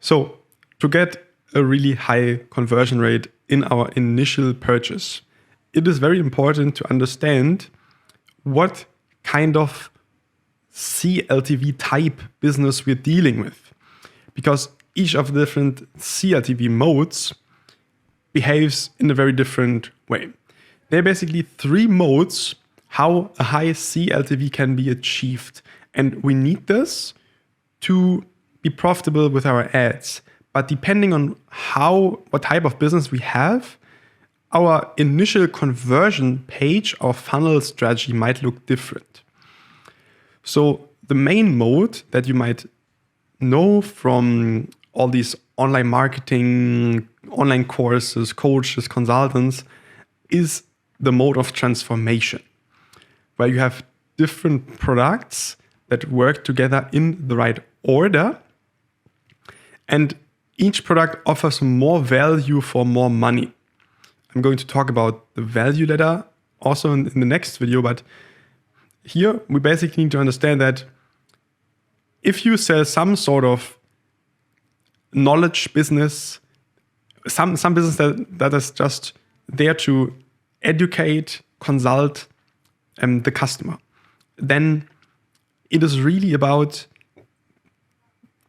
So to get a really high conversion rate in our initial purchase, it is very important to understand what kind of CLTV type business we're dealing with. Because each of the different CLTV modes behaves in a very different way. There are basically 3 modes how a high CLTV can be achieved. And we need this to be profitable with our ads. But depending on what type of business we have, our initial conversion page or funnel strategy might look different. So the main mode that you might know from all these online marketing, online courses, coaches, consultants, is the mode of transformation, where you have different products that work together in the right order, and each product offers more value for more money. I'm going to talk about the value ladder also in the next video, but here we basically need to understand that if you sell some sort of knowledge business, some business that is just there to educate, consult the customer, then it is really about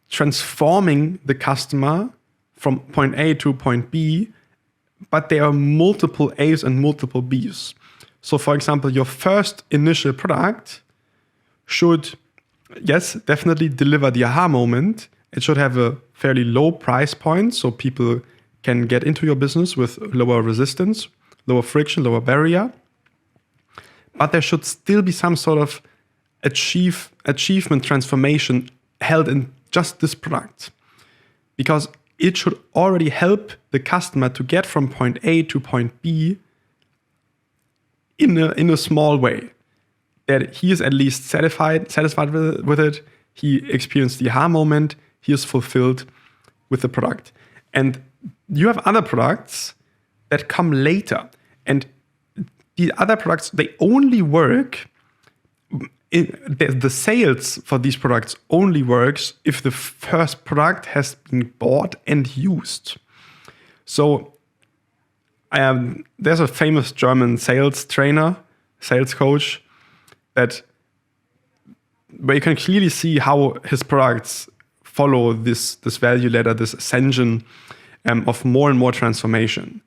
transforming the customer from point A to point B, but there are multiple A's and multiple B's. So for example, your first initial product should, yes, definitely deliver the aha moment. It should have a fairly low price point so people can get into your business with lower resistance, lower friction, lower barrier. But there should still be some sort of achievement transformation held in just this product, because it should already help the customer to get from point A to point B in a small way, that he is at least satisfied with it. He experienced the aha moment. He is fulfilled with the product. And you have other products that come later, and the other products, they only work. The sales for these products only works if the first product has been bought and used. So there's a famous German sales trainer, sales coach, where you can clearly see how his products follow this value ladder, this ascension of more and more transformation.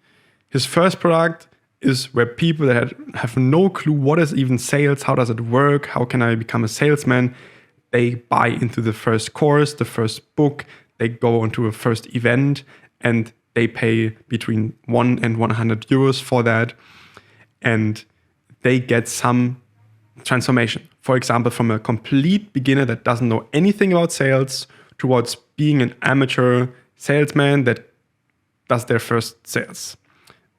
His first product is where people that have no clue what is even sales, how does it work, how can I become a salesman, they buy into the first course, the first book, they go onto a first event, and they pay between 1 and 100 euros for that, and they get some transformation. For example, from a complete beginner that doesn't know anything about sales towards being an amateur salesman that does their first sales.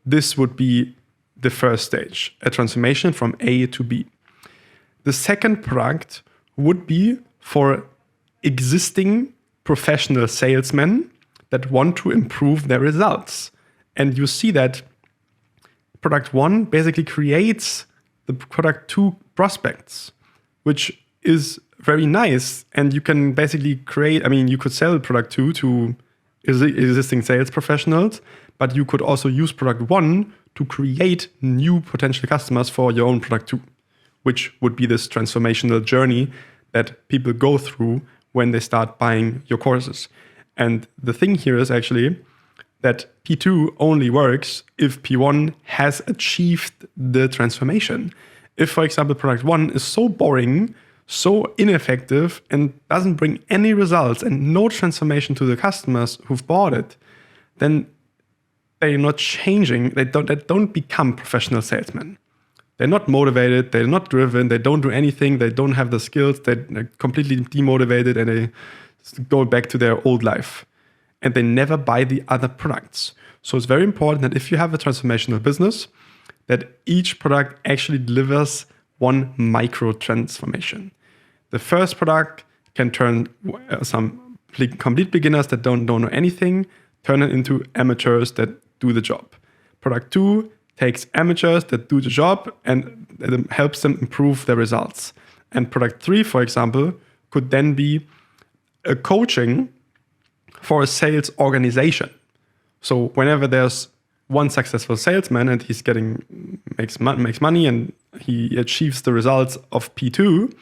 This would be the first stage, a transformation from A to B. The second product would be for existing professional salesmen that want to improve their results. And you see that product 1 basically creates the product 2 prospects, which is very nice. And you can basically you could sell product 2 to existing sales professionals, but you could also use product 1 to create new potential customers for your own product 2, which would be this transformational journey that people go through when they start buying your courses. And the thing here is actually that P2 only works if P1 has achieved the transformation. If, for example, product 1 is so boring, so ineffective, and doesn't bring any results and no transformation to the customers who've bought it, then they're not changing. They don't become professional salesmen. They're not motivated. They're not driven. They don't do anything. They don't have the skills. They're completely demotivated, and they go back to their old life. And they never buy the other products. So it's very important that if you have a transformational business, that each product actually delivers one micro transformation. The first product can turn some complete beginners that don't know anything, turn it into amateurs that do the job. Product 2 takes amateurs that do the job and helps them improve their results. And product 3, for example, could then be a coaching for a sales organization. So whenever there's one successful salesman and he's makes money and he achieves the results of P2,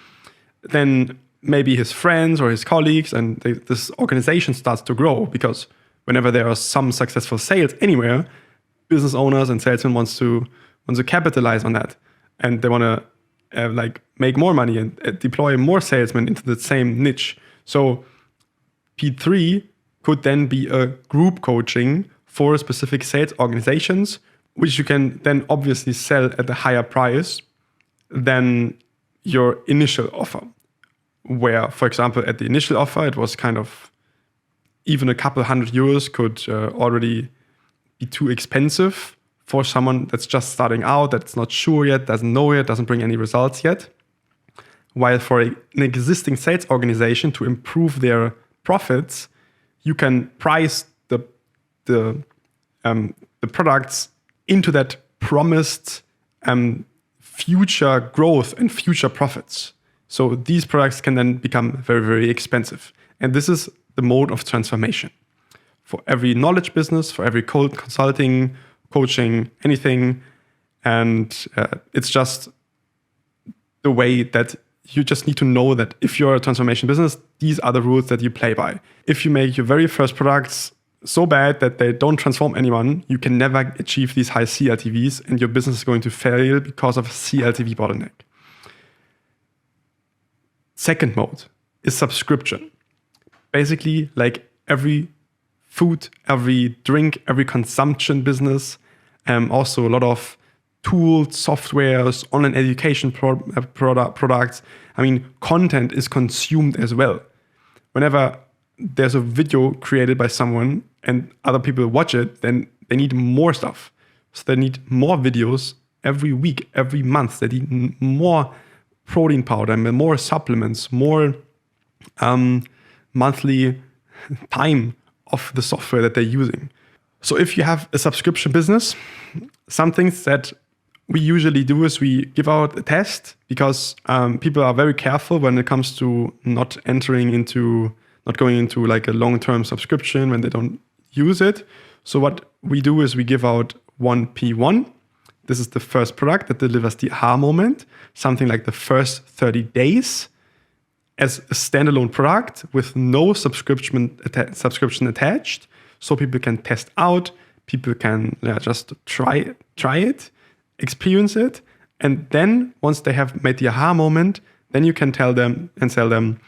then maybe his friends or his colleagues and this organization starts to grow, because whenever there are some successful sales anywhere, business owners and salesmen wants to capitalize on that, and they want to make more money and deploy more salesmen into the same niche. So P3 could then be a group coaching for specific sales organizations, which you can then obviously sell at a higher price than your initial offer. Where, for example, at the initial offer, it was kind of even a couple €100 could already be too expensive for someone that's just starting out, that's not sure yet, doesn't know yet, doesn't bring any results yet. While for an existing sales organization, to improve their profits, you can price the products into that promised future growth and future profits. So these products can then become very, very expensive. And this is the mode of transformation. For every knowledge business, for every consulting, coaching, anything. And it's just the way that you just need to know that if you're a transformation business, these are the rules that you play by. If you make your very first products so bad that they don't transform anyone, you can never achieve these high CLTVs, and your business is going to fail because of a CLTV bottleneck. Second mode is subscription. Basically, like every food, every drink, every consumption business, also a lot of tools, softwares, online education products. I mean, content is consumed as well. Whenever there's a video created by someone and other people watch it, then they need more stuff. So they need more videos every week, every month. They need more protein powder, more supplements, more monthly time of the software that they're using. So if you have a subscription business, some things that we usually do is we give out a test, because people are very careful when it comes to not going into like a long-term subscription when they don't use it. So what we do is we give out one P1. This is the first product that delivers the aha moment, something like the first 30 days as a standalone product with no subscription attached. So people can test out, people can just try it, experience it. And then once they have made the aha moment, then you can tell them and sell them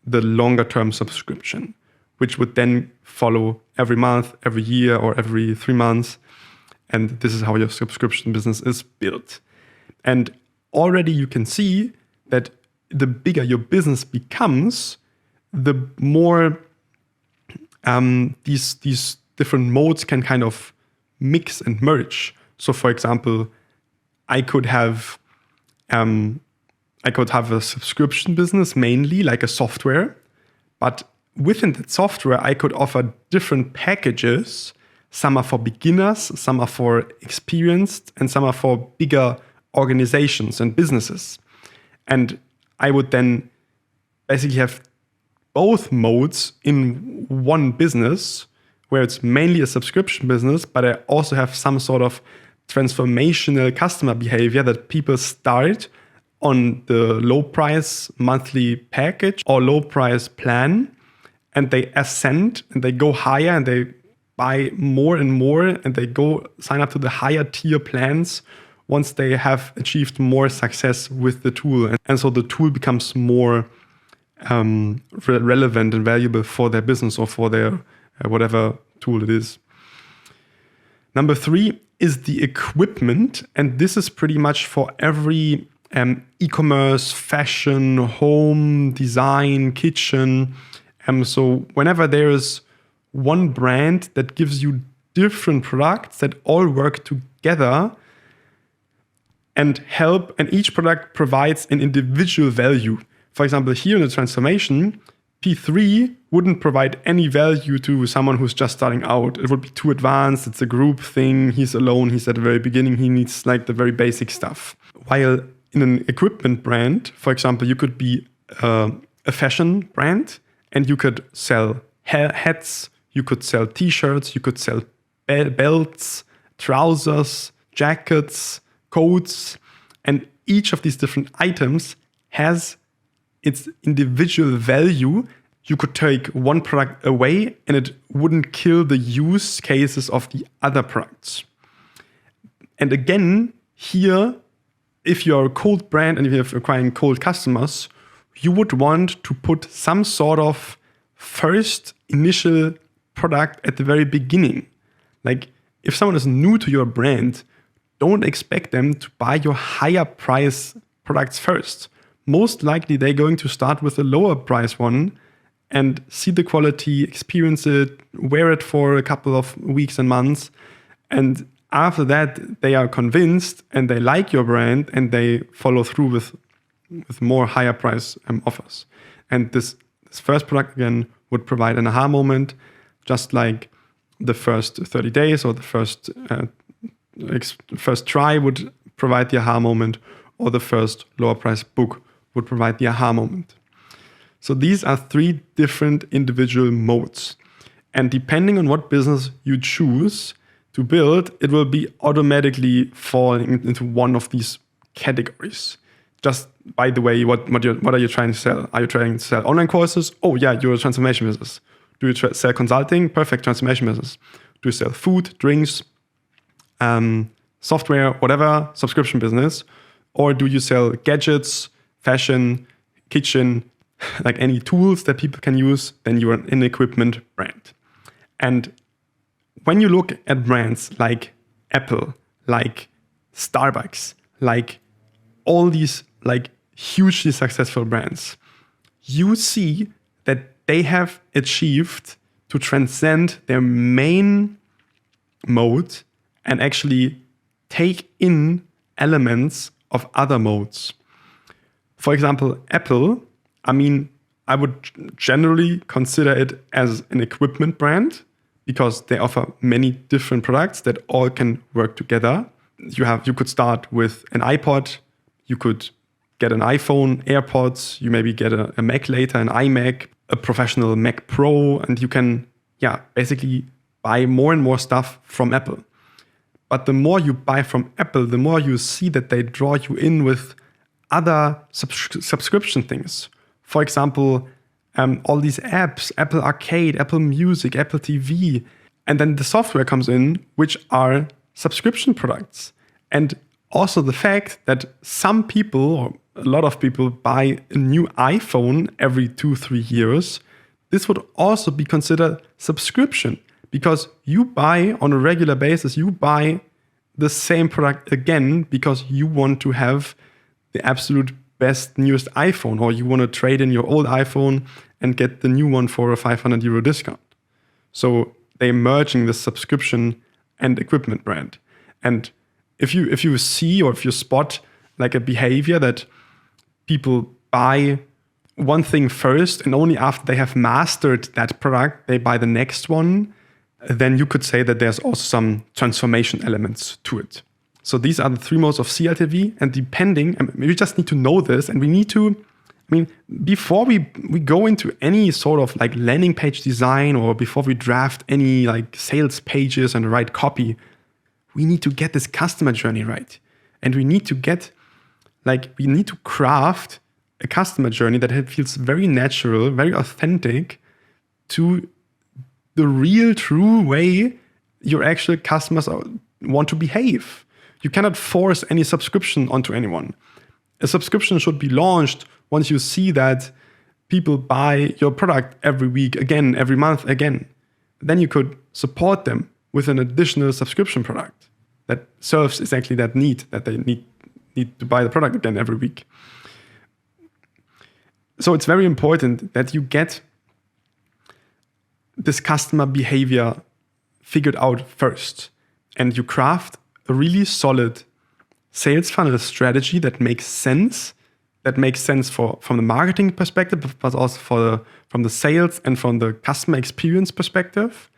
the longer term subscription, which would then follow every month, every year, or every 3 months. And this is how your subscription business is built. And already you can see that the bigger your business becomes, the more these different modes can kind of mix and merge. So for example, I could have a subscription business, mainly like a software, but within that software, I could offer different packages. Some are for beginners, some are for experienced, and some are for bigger organizations and businesses. And I would then basically have both modes in one business, where it's mainly a subscription business, but I also have some sort of transformational customer behavior that people start on the low price monthly package or low price plan, and they ascend and they go higher and they buy more and more, and they go sign up to the higher tier plans once they have achieved more success with the tool. And so the tool becomes more relevant and valuable for their business or for their whatever tool it is. Number 3 is the equipment. And this is pretty much for every e-commerce, fashion, home, design, kitchen. So whenever there is one brand that gives you different products that all work together and help, and each product provides an individual value. For example, here in the transformation, P3 wouldn't provide any value to someone who's just starting out. It would be too advanced. It's a group thing. He's alone. He's at the very beginning. He needs like the very basic stuff. While in an equipment brand, for example, you could be a fashion brand and you could sell hats, you could sell t-shirts, you could sell belts, trousers, jackets, coats, and each of these different items has its individual value. You could take one product away and it wouldn't kill the use cases of the other products. And again, here, if you're a cold brand and if you're acquiring cold customers, you would want to put some sort of first initial product at the very beginning. Like if someone is new to your brand, don't expect them to buy your higher price products first. Most likely they're going to start with a lower price one and see the quality, experience it, wear it for a couple of weeks and months. And after that, they are convinced and they like your brand and they follow through with more higher price offers. And this first product again would provide an aha moment, just like the first 30 days or the first try would provide the aha moment, or the first lower price book would provide the aha moment. So these are 3 different individual modes. And depending on what business you choose to build, it will be automatically falling into one of these categories. Just by the way, what are you trying to sell? Are you trying to sell online courses? Oh yeah, you're a transformation business. Do you sell consulting? Perfect, transformation business. Do you sell food, drinks, software, whatever, subscription business? Or do you sell gadgets, fashion, kitchen, like any tools that people can use? Then you're an equipment brand. And when you look at brands like Apple, like Starbucks, like all these like hugely successful brands, you see that they have achieved to transcend their main mode and actually take in elements of other modes. For example, Apple, I would generally consider it as an equipment brand because they offer many different products that all can work together. You could start with an iPod, you could get an iPhone, AirPods, you maybe get a Mac later, an iMac, a professional Mac Pro, and you can basically buy more and more stuff from Apple. But the more you buy from Apple, the more you see that they draw you in with other subscription things. For example, all these apps, Apple Arcade, Apple Music, Apple TV, and then the software comes in, which are subscription products. And also the fact that some people, or a lot of people, buy a new iPhone every 2-3 years, this would also be considered subscription because you buy on a regular basis, you buy the same product again because you want to have the absolute best, newest iPhone, or you want to trade in your old iPhone and get the new one for a €500 discount. So they're merging the subscription and equipment brand. And if you see or if you spot like a behavior that people buy one thing first and only after they have mastered that product, they buy the next one, then you could say that there's also some transformation elements to it. So these are the 3 modes of CLTV, and we just need to know this, and we need to, before we go into any sort of like landing page design or before we draft any like sales pages and write copy, we need to get this customer journey right. And we need to craft a customer journey that feels very natural, very authentic to the real, true way your actual customers want to behave. You cannot force any subscription onto anyone. A subscription should be launched once you see that people buy your product every week again, every month again. Then you could support them with an additional subscription product that serves exactly that need, that they need to buy the product again every week. So it's very important that you get this customer behavior figured out first, and you craft a really solid sales funnel strategy that makes sense from the marketing perspective, but also from the sales and from the customer experience perspective.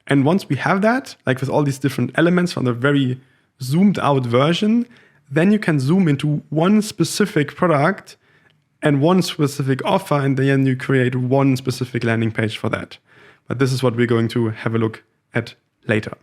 And once we have that, like with all these different elements from the very zoomed out version, then you can zoom into one specific product and one specific offer, and then you create one specific landing page for that. But this is what we're going to have a look at later.